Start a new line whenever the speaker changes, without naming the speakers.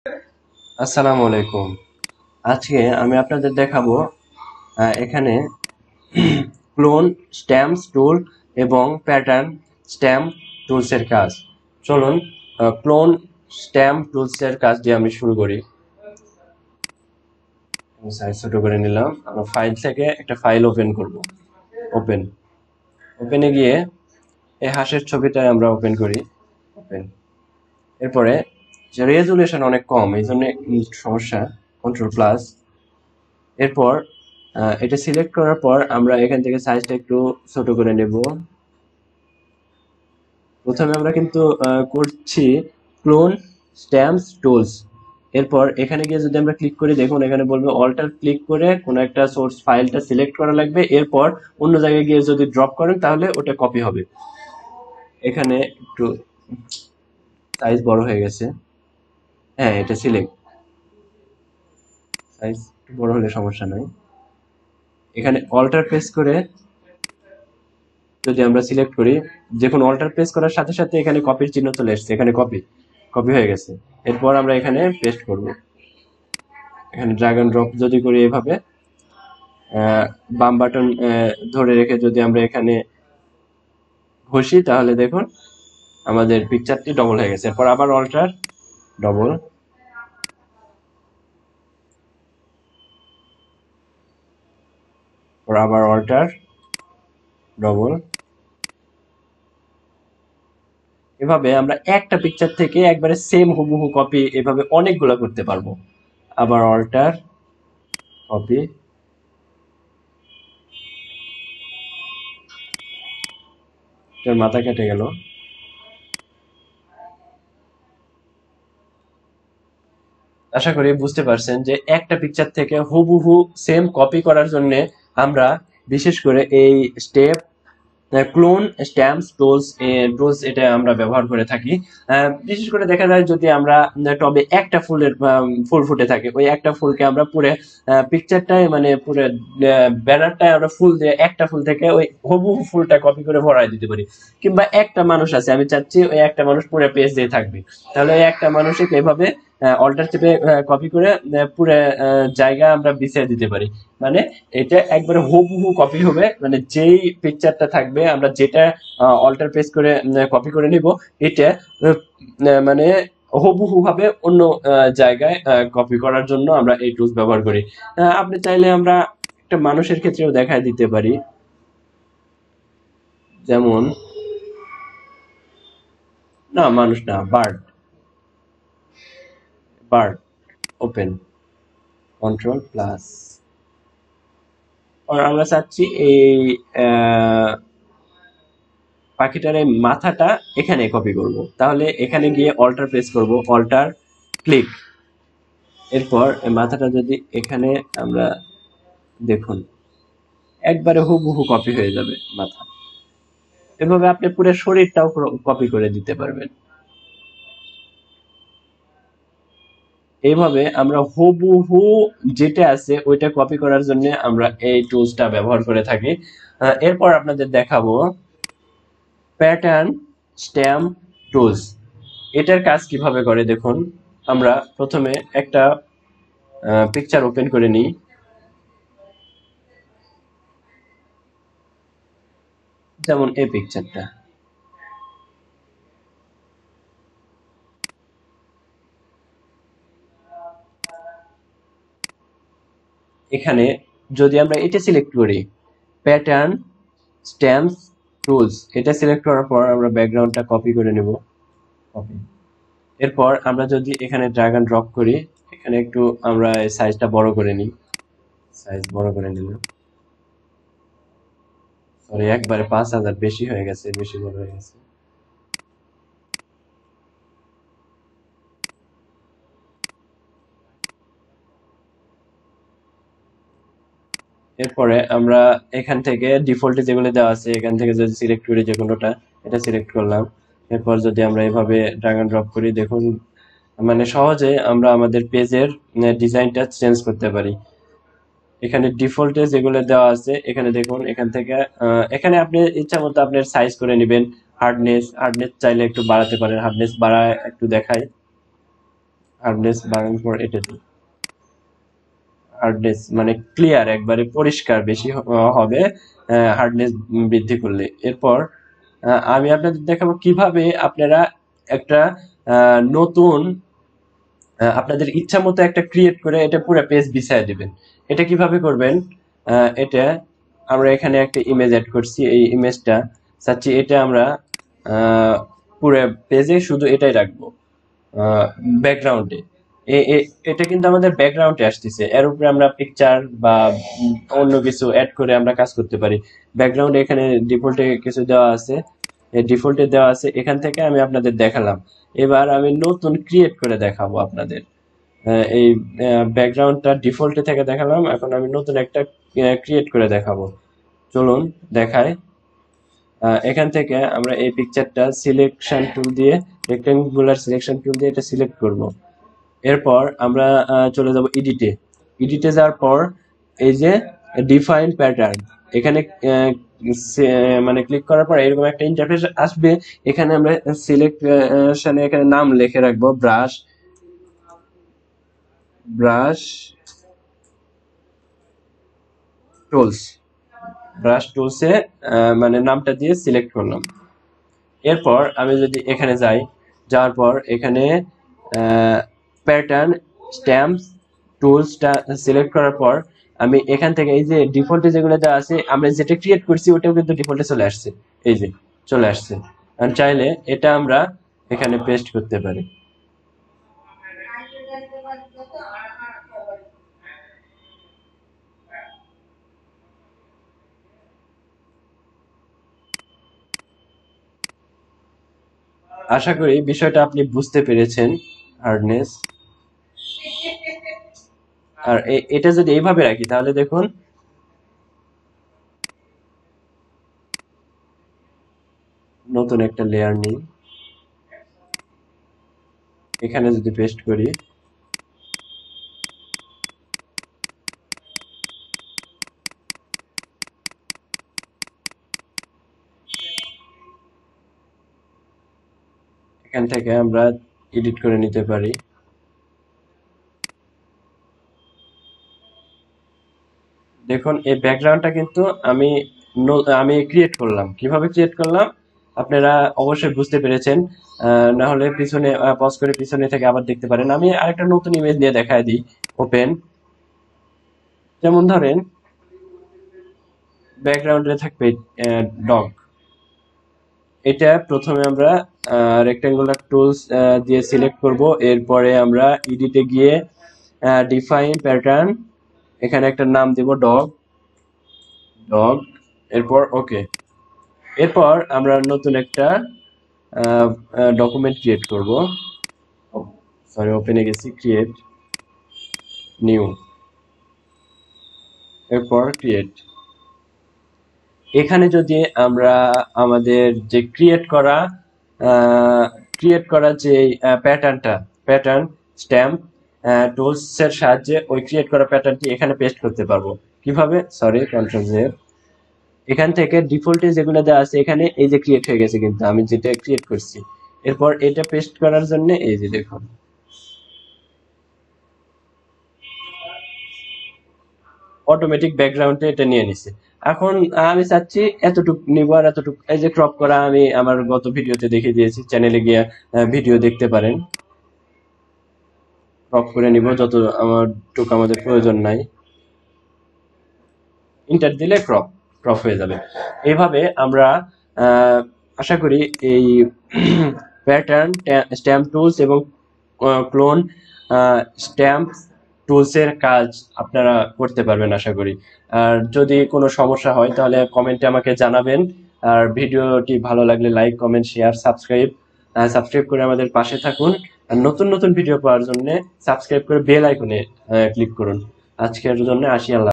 আসসালামু আলাইকুম। আজকে আমি আপনাদের দেখাবো এখানে ক্লোন স্ট্যাম্পস টুল এবং প্যাটার্ন স্ট্যাম্প টুলসের কাজ। চলুন ক্লোন স্ট্যাম্প টুলসের কাজ দিয়ে আমি শুরু করি। সাইজ ছোট করে নিলাম। আমরা ফাইল থেকে একটা ফাইল ওপেন করব। ওপেন ওপেনে গিয়ে এই হাঁসের ছবিটা আমরা ওপেন করি। ওপেন এরপরে যে রেজুলেশন অনেক কম, এই জন্য সমস্যা। Control plus. এরপর এটা সিলেক্ট করার পর আমরা এখান থেকে সাইজটা একটু ছোট করে নেব। প্রথমে আমরা কিন্তু করছি ক্লোন স্ট্যাম্পস টুলস। এরপর এখানে গিয়ে যদি আমরা ক্লিক করি, দেখুন এখানে বলবে অল্টার ক্লিক করে কোনো একটা সোর্স ফাইলটা সিলেক্ট করা লাগবে। এরপর অন্য জায়গায় গিয়ে যদি ড্রপ করেন তাহলে ওটা কপি হবে। এখানে একটু সাইজ বড় হয়ে গেছে। হ্যাঁ, এটা সিলেক্ট সাইজ একটু বড় হলে সমস্যা নাই। এখানে অল্টার প্রেস করে যদি আমরা সিলেক্ট করি, দেখুন অল্টার প্রেস করার সাথে সাথে এখানে কপির চিহ্ন চলে এসেছে। এখানে কপি কপি হয়ে গেছে। এরপর আমরা এখানে পেস্ট করব। এখানে ড্র্যাগ এন্ড ড্রপ যদি করি এভাবে, বাম বাটন ধরে রেখে যদি আমরা এখানে ঘষি তাহলে দেখুন আমাদের পিকচারটি ডবল হয়ে গেছে। এরপর আবার অল্টার ডবল, আবার অল্টার ডবল। এভাবে আমরা একটা পিকচার থেকে একবারে সেম হুবহু কপি এভাবে অনেকগুলো করতে পারবো। আবার অল্টার কপি। এটার মাথা কেটে গেল। আশা করি বুঝতে পারছেন যে একটা পিকচার থেকে হুবহু সেম কপি করার জন্য আমরা বিশেষ করে এই step clone stamps tools tools এটা আমরা ব্যবহার করে থাকি। বিশেষ করে দেখা যায় যদি আমরা টবে একটা ফুলের ফুল ফুটে থাকে, ওই একটা ফুলকে আমরা পুরো পিকচারটায় মানে পুরো ব্যানারটায় আমরা ফুল দিয়ে একটা ফুল থেকে ওই হুবহু ফুলটা কপি করে ভরাই দিতে পারি। কিংবা একটা মানুষ আছে, আমি চাচ্ছি ওই একটা মানুষ পুরো পেজ দিয়ে থাকবে, তাহলে ওই একটা মানুষকে এভাবে অল্টার চেপে কপি করে পুরো জায়গা আমরা বিছিয়ে দিতে পারি। মানে এটা একবারে হুবহু কপি হবে, মানে যেই পিকচারটা থাকবে আমরা যেটা অল্টার পেস্ট করে কপি করে নিব, এটা মানে হুবহু ভাবে অন্য জায়গায় কপি করার জন্য আমরা এই টুলস ব্যবহার করি। আপনি চাইলে আমরা একটা মানুষের ক্ষেত্রেও দেখায় দিতে পারি। যেমন, না মানুষ না, bird. Bird open, control plus. আর আমরা চাচ্ছি এই আহ, পাখিটার এই মাথাটা এখানে কপি করব। তাহলে এখানে গিয়ে অল্টার প্রেস করব, অল্টার ক্লিক। এরপর এই মাথাটা যদি এখানে আমরা, দেখুন একবারে হুবহু কপি হয়ে যাবে মাথা। এভাবে আপনি পুরো শরীরটাও কপি করে দিতে পারবেন। এইভাবে আমরা হুবহু যেটা আছে ওইটা কপি করার জন্য আমরা এই টুলসটা ব্যবহার করে থাকি। এরপর আপনাদের দেখাবো প্যাটার্ন স্ট্যাম্প টুলস। এটার কাজ কিভাবে করে দেখুন। আমরা প্রথমে একটা পিকচার ওপেন করে নিই। যেমন এই পিকচারটা। এখানে যদি আমরা এটা সিলেক্ট করি, প্যাটার্ন স্ট্যাম্পস টুলস, এটা সিলেক্ট করার পর আমরা ব্যাকগ্রাউন্ডটা কপি করে নেব। কপি। এরপর আমরা যদি এখানে ড্র্যাগ এন্ড ড্রপ করি, এখানে একটু আমরা সাইজটা বড় করে নিই। সাইজ বড় করে নিলাম। সরি, একবারে 5000 বেশি হয়ে গেছে, বেশি বড় হয়ে গেছে। এরপরে আমরা এখান থেকে ডিফল্টে যেগুলো দেওয়া আছে এখান থেকে যদি সিলেক্ট করি যে কোনোটা, এটা সিলেক্ট করলাম। এরপর যদি আমরা এভাবে ড্র্যাগ এন্ড ড্রপ করি, দেখুন মানে সহজে আমরা আমাদের পেজের ডিজাইনটা চেঞ্জ করতে পারি। এখানে ডিফল্টে যেগুলো দেওয়া আছে এখানে দেখুন, এখান থেকে এখানে আপনি ইচ্ছা মতো আপনার সাইজ করে নেবেন। হার্ডনেস চাইলে একটু বাড়াতে পারেন। হার্ডনেস বাড়ায় একটু দেখাই। হার্ডনেস বাড়ানোর পর এটা দিই, হার্ডনেস মানে ক্লিয়ার একবারে পরিষ্কার বেশি হবে হার্ডনেস বৃদ্ধি করলে। এরপর আমি আপনাদের দেখাবো কিভাবে আপনারা একটা নতুন আপনাদের ইচ্ছা মতো একটা ক্রিয়েট করে এটা পুরো পেজ বিছায় দিবেন। এটা কিভাবে করবেন, এটা আমরা এখানে একটা ইমেজ অ্যাড করছি, এই ইমেজটা চাচ্ছি এটা আমরা পুরো পেজে শুধু এটাই রাখবো ব্যাকগ্রাউন্ডে। এটা কিন্তু আমাদের ব্যাকগ্রাউন্ডে আসতেছে, এর উপরে আমরা পিকচার বা অন্য কিছু অ্যাড করে আমরা কাজ করতে পারি। ব্যাকগ্রাউন্ডে এখানে ডিফল্টে কিছু দেওয়া আছে, ডিফল্টে দেওয়া আছে, এখান থেকে আমি আপনাদের দেখালাম। এবার আমি নতুন ক্রিয়েট করে দেখাবো আপনাদের। এই ব্যাকগ্রাউন্ডটা ডিফল্টে থেকে দেখালাম, এখন আমি নতুন একটা ক্রিয়েট করে দেখাবো। চলুন দেখাই। এখান থেকে আমরা এই পিকচারটা সিলেকশন টুল দিয়ে, রেক্টেঙ্গুলার সিলেকশন টুল দিয়ে এটা সিলেক্ট করব। এরপর আমরা চলে যাব এডিটে। এডিটে যাওয়ার পর এই যে ডিফাইন প্যাটার্ন, এখানে মানে ক্লিক করার পর এরকম একটা ইন্টারফেস আসবে। এখানে আমরা সিলেকশনে এখানে নাম লিখে রাখবো ব্রাশ টুলস। ব্রাশ টুলসে মানে নামটা দিয়ে সিলেক্ট করলাম। এরপর আমি যদি এখানে যাই, যাওয়ার পর এখানে প্যাটার্ন স্ট্যাম্পস টুলসটা সিলেক্ট করার পর আমি এখান থেকে এই যে ডিফল্টে যেগুলো দেওয়া আছে আমরা যেটা ক্রিয়েট করছি ওটাও কিন্তু ডিফল্টে চলে আসছে, এই যে চলে আসছে। আর চাইলে এটা আমরা এখানে পেস্ট করতে পারি। আশা করি বিষয়টা আপনি বুঝতে পেরেছেন। হার্ডনেস আর এটা যদি এইভাবে রাখি তাহলে দেখুন নতুন একটা লেয়ার নিই, এখানে যদি পেস্ট করি এখান থেকে আমরা এডিট করে নিতে পারি। দেখুন এই ব্যাকগ্রাউন্ডটা কিন্তু আমি ক্রিয়েট করলাম। কিভাবে ক্রিয়েট করলাম আপনারা অবশ্যই বুঝতে পেরেছেন। না হলে পিছনে পজ করে পিছনে থেকে আবার দেখতে পারেন। আমি আরেকটা নতুন ইমেজ দিয়ে দেখায় দিই। ওপেন, যেমন ধরেন ব্যাকগ্রাউন্ডে থাকবে ডগ। এটা প্রথমে আমরা রেক্টেঙ্গুলার টুলস দিয়ে সিলেক্ট করব। এরপরে আমরা এডিটে গিয়ে ডিফাইন প্যাটার্ন, এখানে একটা নাম দেব ডগ। এরপর ওকে। এরপর আমরা নতুন একটা ডকুমেন্ট ক্রিয়েট করব। সরি, ওপেনে গেছি, ক্রিয়েট নিউ, এরপর ক্রিয়েট। এখানে যদি আমরা আমাদের যে ক্রিয়েট করা যে প্যাটার্ন স্ট্যাম্প টুলস এর সাহায্যে ওই ক্রিয়েট করা প্যাটার্নটি এখানে পেস্ট করতে পারবো। কিভাবে, সরি কন্ট্রোল জেড, এখান থেকে ডিফল্টে যেগুলো দেওয়া আছে এখানে এই যে ক্রিয়েট হয়ে গেছে কিন্তু আমি যেটা ক্রিয়েট করছি। এরপর এটা পেস্ট করার জন্য এই যে দেখুন অটোমেটিক ব্যাকগ্রাউন্ডে এটা নিয়ে নিছে। এখন আমি চাচ্ছি এতটুক নিব আর এতটুক, এই যে ক্রপ করা আমি আমার গত ভিডিওতে দেখিয়ে দিয়েছি, চ্যানেলে গিয়ে ভিডিও দেখতে পারেন। ক্রপ করে নিব যত আমাদের প্রয়োজন নাই, ইন্টার দিলে ক্রপ হয়ে যাবে। এইভাবে আমরা আশা করি এই প্যাটার্ন স্ট্যাম্প টুলস এবং ক্লোন স্ট্যাম্প টুলসের কাজ আপনারা করতে পারবেন আশা করি। আর যদি কোনো সমস্যা হয় তাহলে কমেন্টে আমাকে জানাবেন। আর ভিডিওটি ভালো লাগলে লাইক, কমেন্ট, শেয়ার, সাবস্ক্রাইব করে আমাদের পাশে থাকুন। আর নতুন নতুন ভিডিও পাওয়ার জন্য সাবস্ক্রাইব করে বেল আইকনে ক্লিক করুন। আজকের জন্য আসি, আল্লাহ।